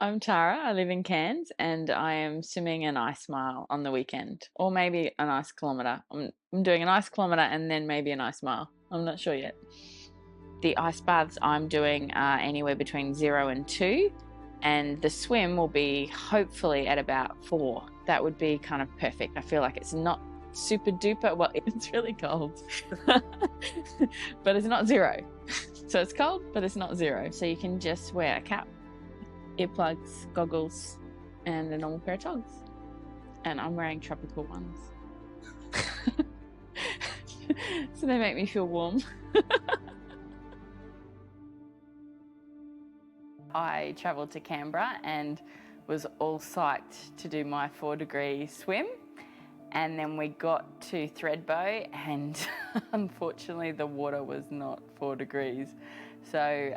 I'm Tara. I live in Cairns and I am swimming an ice mile on the weekend, or maybe an ice kilometre. I'm doing an ice kilometre and then maybe an ice mile. I'm not sure yet. The ice baths I'm doing are anywhere between 0 and 2, and the swim will be hopefully at about 4. That would be kind of perfect. I feel like it's not super duper, well, it's really cold, but it's not 0. So it's cold, but it's not 0. So you can just wear a cap, earplugs, goggles, and a normal pair of togs. And I'm wearing tropical ones. So they make me feel warm. I travelled to Canberra and was all psyched to do my 4-degree swim. And then we got to Thredbo and unfortunately the water was not 4 degrees. So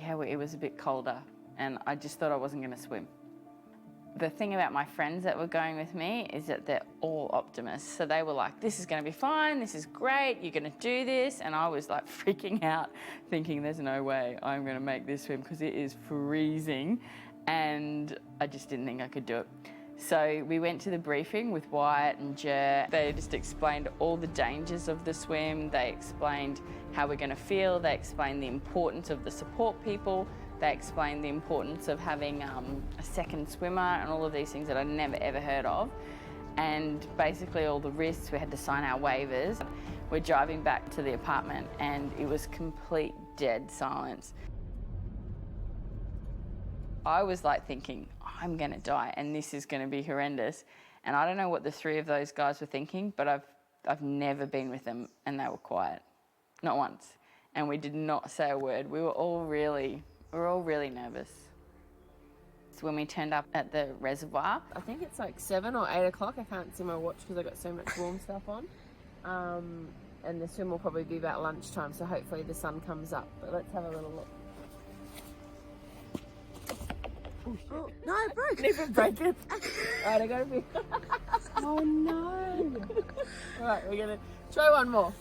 yeah, it was a bit colder and I just thought I wasn't going to swim. The thing about my friends that were going with me is that they're all optimists. So they were like, this is going to be fine, this is great, you're going to do this. And I was like freaking out, thinking there's no way I'm going to make this swim because it is freezing. And I just didn't think I could do it. So we went to the briefing with Wyatt and Jer. They just explained all the dangers of the swim. They explained how we're going to feel. They explained the importance of the support people. They explained the importance of having a second swimmer and all of these things that I'd never ever heard of. And basically all the risks, we had to sign our waivers. We're driving back to the apartment and it was complete dead silence. I was like thinking, I'm going to die and this is going to be horrendous. And I don't know what the 3 of those guys were thinking, but I've never been with them and they were quiet, not once. And we did not say a word. We were all really nervous. So when we turned up at the reservoir, I think it's like 7 or 8 o'clock. I can't see my watch because I've got so much warm stuff on. And the swim will probably be about lunchtime, so hopefully the sun comes up. But let's have a little look. Oh, no, it broke. Never break it. Right, I gotta be. Oh no. Alright, we're gonna try one more.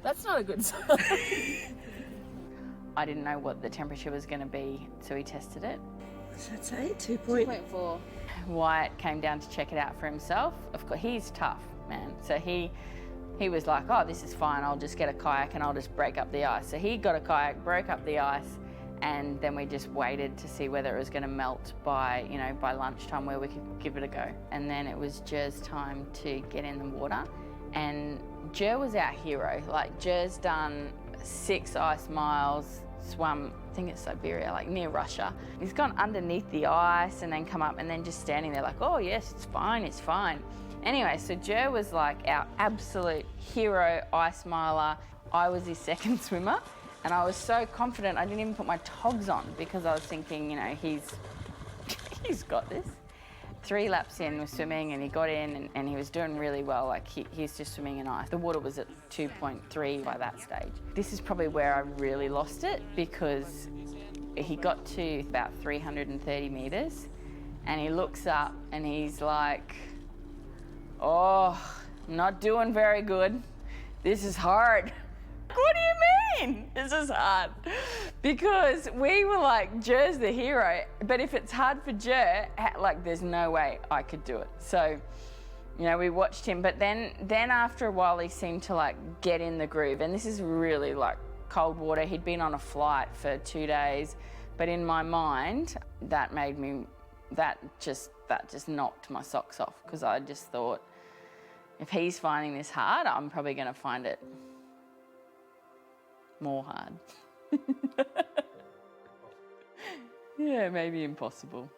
That's not a good sign. I didn't know what the temperature was going to be, so we tested it. What's that say? 2.4. Wyatt came down to check it out for himself. Of course, he's tough, man. So he was like, oh, this is fine. I'll just get a kayak and I'll just break up the ice. So he got a kayak, broke up the ice, and then we just waited to see whether it was going to melt by lunchtime where we could give it a go. And then it was Jer's time to get in the water. And Jer was our hero. Like, Jer's done 6 ice miles, swum, I think it's Siberia, like near Russia. He's gone underneath the ice and then come up and then just standing there like, oh yes, it's fine, it's fine. Anyway, so Jer was like our absolute hero ice miler. I was his second swimmer. And I was so confident I didn't even put my togs on because I was thinking, he's got this. 3 laps in was swimming and he got in and he was doing really well. Like he's just swimming in ice. The water was at 2.3 by that stage. This is probably where I really lost it because he got to about 330 metres and he looks up and he's like, oh, I'm not doing very good. This is hard. What do you mean? This is hard. Because we were like, Jer's the hero, but if it's hard for Jer, like there's no way I could do it. So, we watched him, but then after a while he seemed to like get in the groove. And this is really like cold water. He'd been on a flight for 2 days, but in my mind, that just knocked my socks off because I just thought, if he's finding this hard, I'm probably going to find it more hard. Yeah, maybe impossible.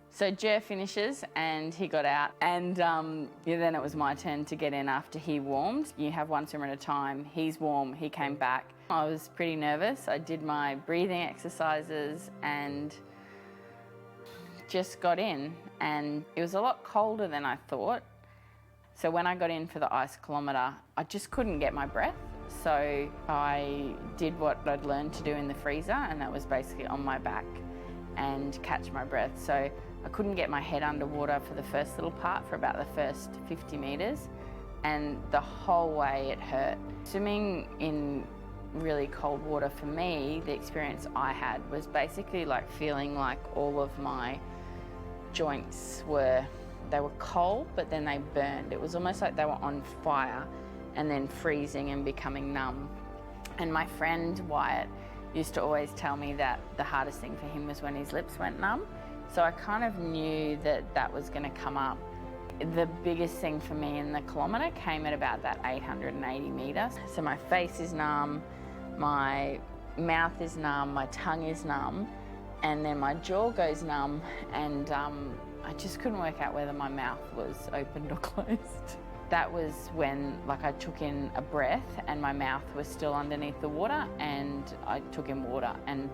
So Jer finishes and he got out and then it was my turn to get in after he warmed. You have one swimmer at a time. He's warm, he came back. I was pretty nervous. I did my breathing exercises and just got in, and it was a lot colder than I thought. So when I got in for the ice kilometre, I just couldn't get my breath. So I did what I'd learned to do in the freezer, and that was basically on my back and catch my breath. So I couldn't get my head underwater for the first little part for about the first 50 metres, and the whole way it hurt. Swimming in really cold water, for me, the experience I had was basically like feeling like all of my joints were cold, but then they burned. It was almost like they were on fire and then freezing and becoming numb. And my friend Wyatt used to always tell me that the hardest thing for him was when his lips went numb. So I kind of knew that that was going to come up. The biggest thing for me in the kilometre came at about that 880 metres. So my face is numb, my mouth is numb, my tongue is numb, and then my jaw goes numb, and I just couldn't work out whether my mouth was opened or closed. That was when I took in a breath and my mouth was still underneath the water, and I took in water, and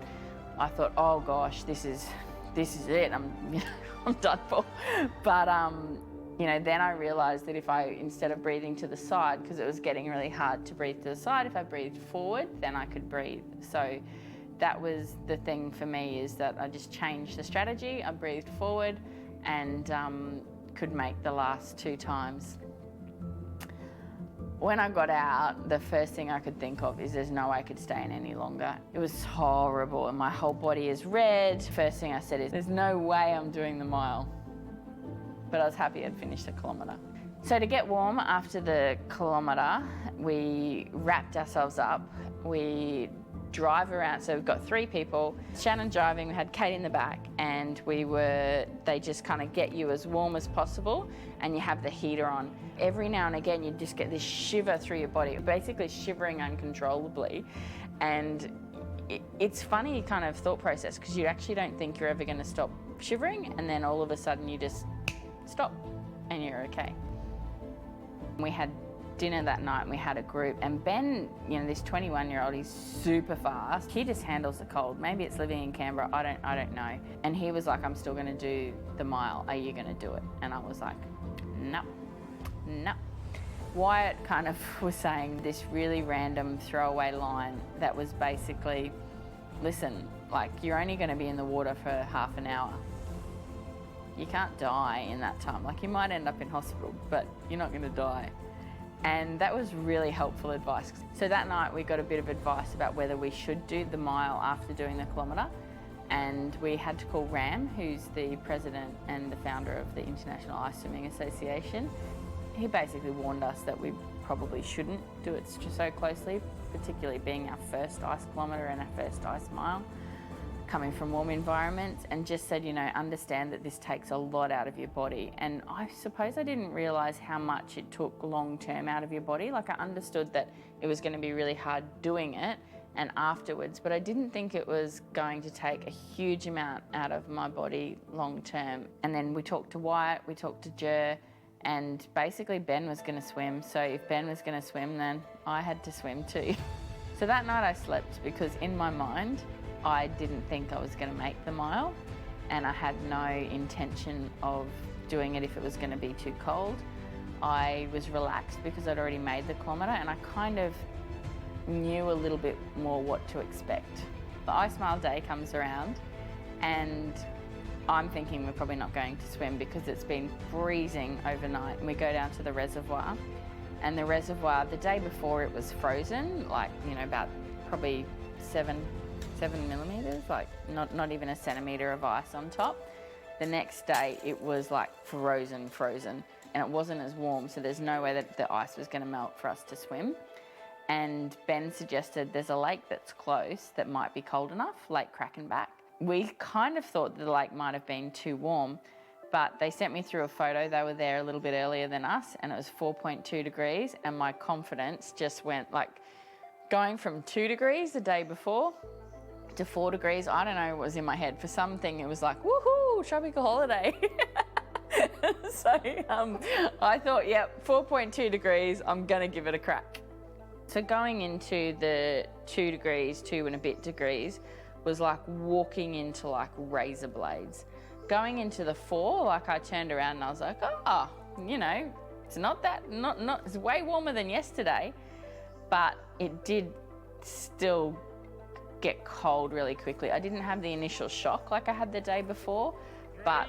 I thought, oh gosh, this is it. I'm done for. But then I realised that if I, instead of breathing to the side, because it was getting really hard to breathe to the side, if I breathed forward, then I could breathe. So that was the thing for me, is that I just changed the strategy. I breathed forward and could make the last 2 times. When I got out, the first thing I could think of is there's no way I could stay in any longer. It was horrible and my whole body is red. First thing I said is, there's no way I'm doing the mile. But I was happy I'd finished the kilometre. So to get warm after the kilometre, we wrapped ourselves up. We drive around, so we've got 3 people. Shannon driving, we had Kate in the back, and they just kind of get you as warm as possible, and you have the heater on. Every now and again, you just get this shiver through your body, basically shivering uncontrollably. And it's funny kind of thought process, because you actually don't think you're ever going to stop shivering, and then all of a sudden you just stop and you're okay. We had dinner that night and we had a group, and Ben, this 21-year-old, he's super fast. He just handles the cold. Maybe it's living in Canberra, I don't know. And he was like, I'm still gonna do the mile. Are you gonna do it? And I was like, no. Wyatt kind of was saying this really random throwaway line that was basically, listen, you're only gonna be in the water for half an hour. You can't die in that time. You might end up in hospital, but you're not gonna die. And that was really helpful advice. So that night we got a bit of advice about whether we should do the mile after doing the kilometre, and we had to call Ram, who's the president and the founder of the International Ice Swimming Association. He basically warned us that we probably shouldn't do it so closely, particularly being our first ice kilometre and our first ice mile, coming from warm environments, and just said, understand that this takes a lot out of your body. And I suppose I didn't realise how much it took long term out of your body. I understood that it was going to be really hard doing it and afterwards, but I didn't think it was going to take a huge amount out of my body long term. And then we talked to Wyatt, we talked to Jer, and basically Ben was going to swim. So if Ben was going to swim, then I had to swim too. So that night I slept, because in my mind, I didn't think I was going to make the mile, and I had no intention of doing it if it was going to be too cold. I was relaxed because I'd already made the kilometre, and I kind of knew a little bit more what to expect. The Ice Mile day comes around, and I'm thinking we're probably not going to swim because it's been freezing overnight, and we go down to the reservoir, and the reservoir, the day before, it was frozen, about probably 7 millimetres, not even a centimetre of ice on top. The next day it was frozen, and it wasn't as warm, so there's no way that the ice was going to melt for us to swim. And Ben suggested there's a lake that's close that might be cold enough, Lake Krakenback. We kind of thought the lake might have been too warm, but they sent me through a photo. They were there a little bit earlier than us, and it was 4.2 degrees, and my confidence just went going from 2 degrees the day before to 4 degrees. I don't know what was in my head. For something, it was woohoo, tropical holiday. So I thought, yep, 4.2 degrees, I'm gonna give it a crack. So going into the 2 and a bit degrees, was walking into razor blades. Going into the 4, I turned around and I was like, it's not it's way warmer than yesterday, but it did still get cold really quickly. I didn't have the initial shock like I had the day before, but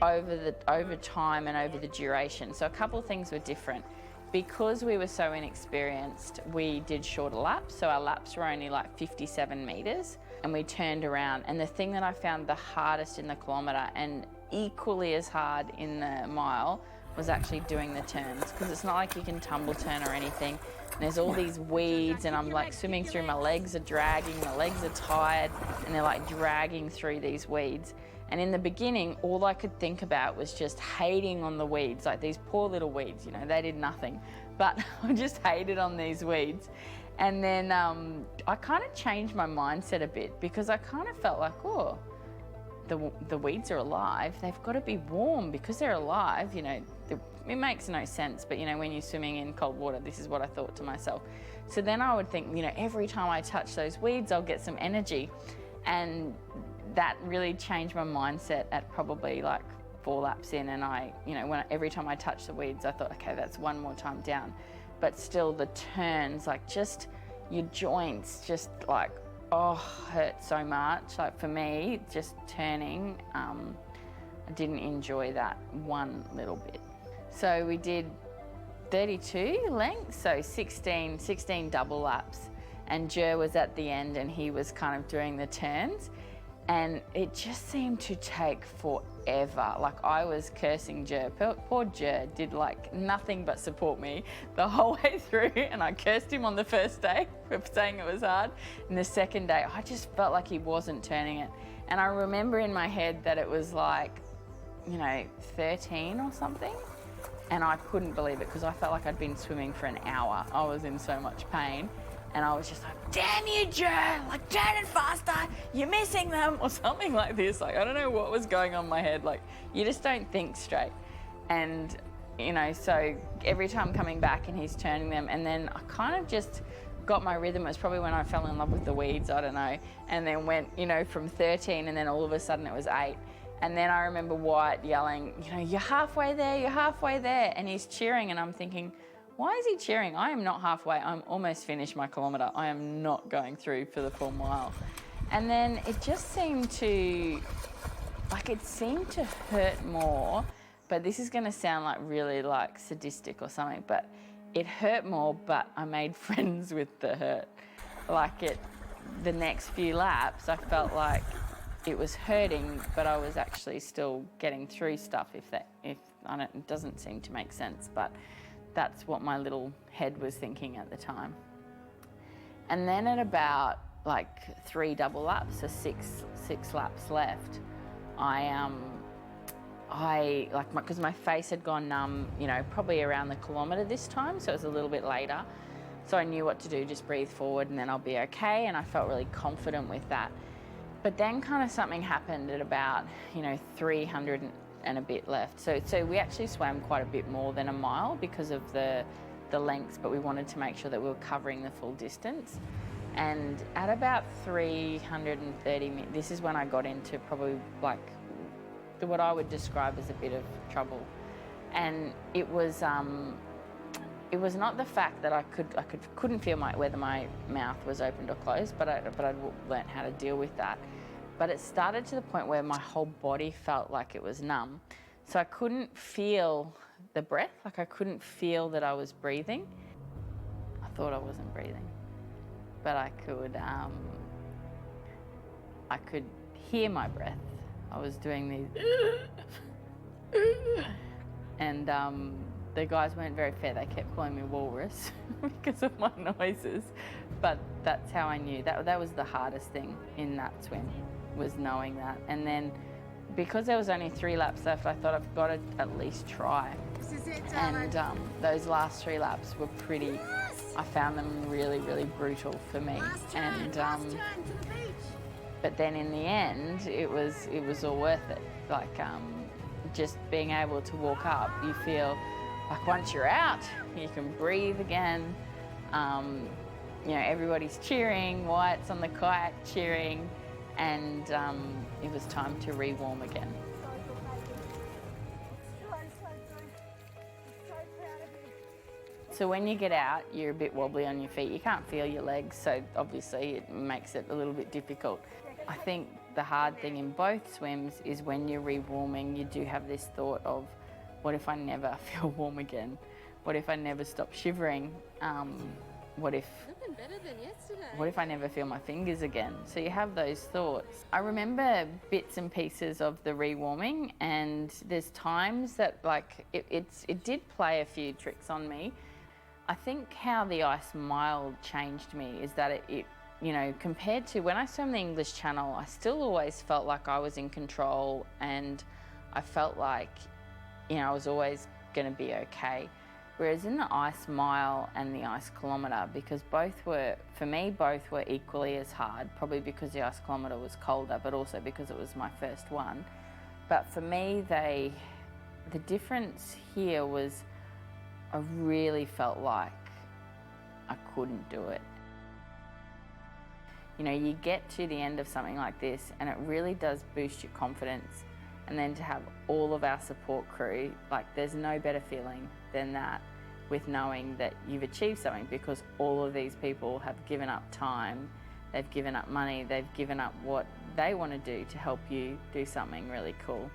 over time and over the duration. So a couple of things were different. because we were so inexperienced, we did shorter laps. So our laps were only like 57 metres, and we turned around. And the thing that I found the hardest in the kilometre and equally as hard in the mile was actually doing the turns, because it's not like you can tumble turn or anything. And there's all these weeds, and I'm like swimming through, my legs are dragging, my legs are tired, and they're like dragging through these weeds. And in the beginning, all I could think about was just hating on the weeds, like these poor little weeds, you know, they did nothing. But I just hated on these weeds. And then I kind of changed my mindset a bit, because I kind of felt like, oh, the weeds are alive. They've got to be warm because they're alive, you know. It makes no sense, but you know, when you're swimming in cold water, this is what I thought to myself. So then I would think, you know, every time I touch those weeds, I'll get some energy. And that really changed my mindset at probably like 4 laps in. And I, you know, every time I touched the weeds, I thought, okay, that's one more time down. But still the turns, like just your joints just like, oh, hurt so much. Like for me, just turning, I didn't enjoy that one little bit. So we did 32 lengths, so 16 double laps. And Jer was at the end, and he was kind of doing the turns. And it just seemed to take forever. Like I was cursing Jer. Poor Jer did like nothing but support me the whole way through. And I cursed him on the first day for saying it was hard. And the second day, I just felt like he wasn't turning it. And I remember in my head that it was like, you know, 13 or something. And I couldn't believe it, because I felt like I'd been swimming for an hour. I was in so much pain. And I was just like, damn you, Jer, like turn it faster, you're missing them, or something like this. Like, I don't know what was going on in my head. Like, you just don't think straight. And, you know, so every time coming back and he's turning them, and then I kind of just got my rhythm. It was probably when I fell in love with the weeds, I don't know. And then went, you know, from 13, and then all of a sudden it was 8. And then I remember Wyatt yelling, you know, you're halfway there, you're halfway there. And he's cheering, and I'm thinking, why is he cheering? I am not halfway. I'm almost finished my kilometre. I am not going through for the full mile. And then it just seemed to, like it seemed to hurt more, but this is going to sound like really like sadistic or something, but it hurt more, but I made friends with the hurt. Like the next few laps, I felt like it was hurting, but I was actually still getting through stuff. It doesn't seem to make sense, but that's what my little head was thinking at the time. And then at about like 3 double laps, so six laps left, because my face had gone numb, you know, probably around the kilometre this time, so it was a little bit later. So I knew what to do, just breathe forward and then I'll be okay, and I felt really confident with that. But then kind of something happened at about, you know, 300 and a bit left. So we actually swam quite a bit more than a mile because of the lengths, but we wanted to make sure that we were covering the full distance. And at about 330 meters, this is when I got into probably like what I would describe as a bit of trouble. And it was not the fact that I couldn't feel whether my mouth was opened or closed, but I'd learnt how to deal with that. But it started to the point where my whole body felt like it was numb. So I couldn't feel the breath, like I couldn't feel that I was breathing. I thought I wasn't breathing, but I could hear my breath. I was doing these, and the guys weren't very fair. They kept calling me walrus because of my noises, but that's how I knew. That was the hardest thing in that swim, was knowing that. And then because there was only 3 laps left, I thought I've got to at least try. This is it, And those last 3 laps were pretty, I found them really, really brutal for me. Last turn to the beach. But then in the end, it was all worth it. Like just being able to walk up, you feel like once you're out, you can breathe again. You know, everybody's cheering, Wyatt's on the kayak cheering, and it was time to re-warm again. So when you get out, you're a bit wobbly on your feet. You can't feel your legs, so obviously it makes it a little bit difficult. I think the hard thing in both swims is when you're re-warming, you do have this thought of, what if I never feel warm again? What if I never stop shivering? What if Looking better than yesterday. what if I never feel my fingers again? So you have those thoughts. I remember bits and pieces of the rewarming, and there's times that like it did play a few tricks on me. I think how the ice mile changed me is that it you know, compared to when I swam the English Channel, I still always felt like I was in control, and I felt like, you know, I was always going to be okay. Whereas in the ice mile and the ice kilometre, because both were, for me, both were equally as hard, probably because the ice kilometre was colder, but also because it was my first one. But for me, the difference here was I really felt like I couldn't do it. You know, you get to the end of something like this and it really does boost your confidence. And then to have all of our support crew, like there's no better feeling than that, with knowing that you've achieved something, because all of these people have given up time, they've given up money, they've given up what they want to do to help you do something really cool.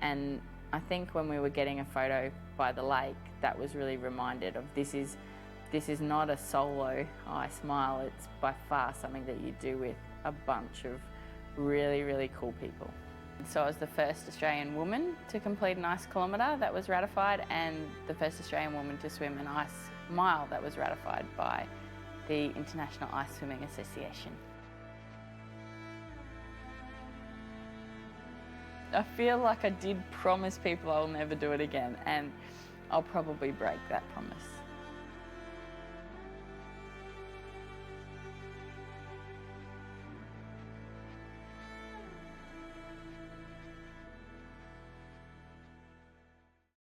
And I think when we were getting a photo by the lake, that was really reminded of this is not a solo ice mile, it's by far something that you do with a bunch of really, really cool people. So I was the first Australian woman to complete an ice kilometre that was ratified, and the first Australian woman to swim an ice mile that was ratified by the International Ice Swimming Association. I feel like I did promise people I'll never do it again, and I'll probably break that promise.